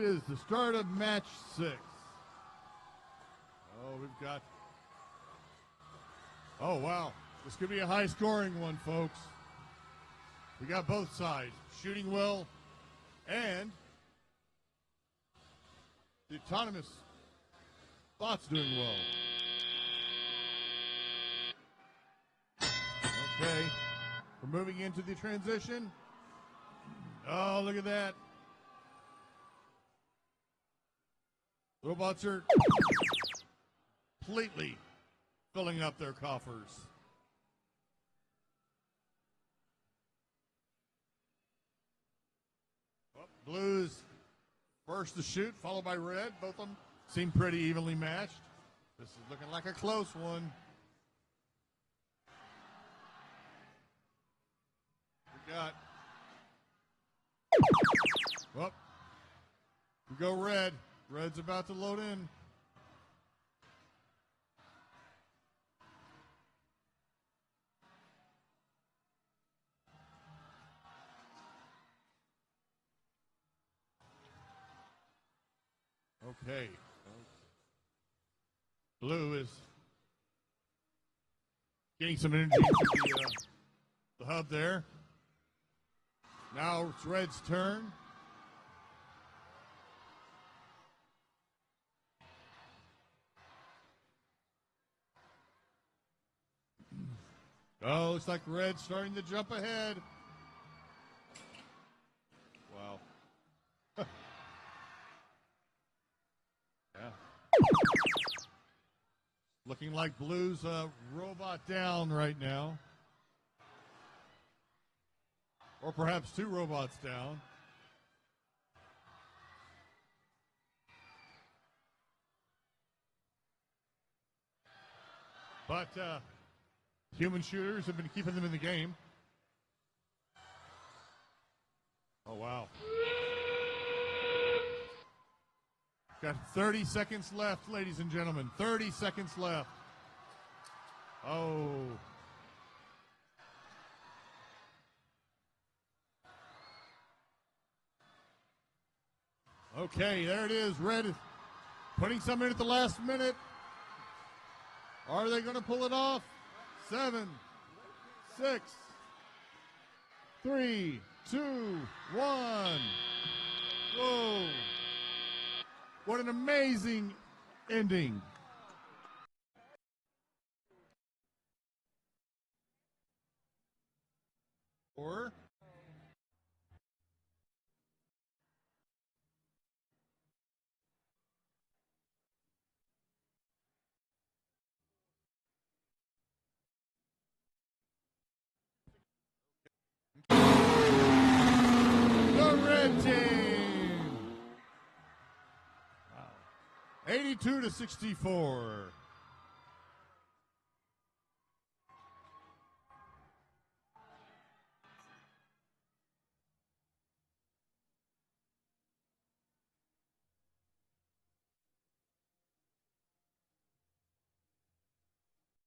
It is the start of match 6. Oh, we've got... Oh, wow. This could be a high-scoring one, folks. We got both sides shooting well, and the autonomous bots doing well. Okay, we're moving into the transition. Oh, look at that. Robots are completely filling up their coffers. Well, blue's first to shoot, followed by red. Both of them seem pretty evenly matched. This is looking like a close one. We got... Well, we go red. Red's about to load in. Okay. Blue is getting some energy into the hub there. Now it's red's turn. Oh, looks like red's starting to jump ahead. Wow. Yeah. Looking like blue's robot down right now. Or perhaps 2 robots down. But human shooters have been keeping them in the game. Oh, wow. Got 30 seconds left, ladies and gentlemen. 30 seconds left. Oh. Okay, there it is. Red is putting some in at the last minute. Are they going to pull it off? 7, 6, 3, 2, 1. Whoa. What an amazing ending. Or the red team. Wow. 82-64.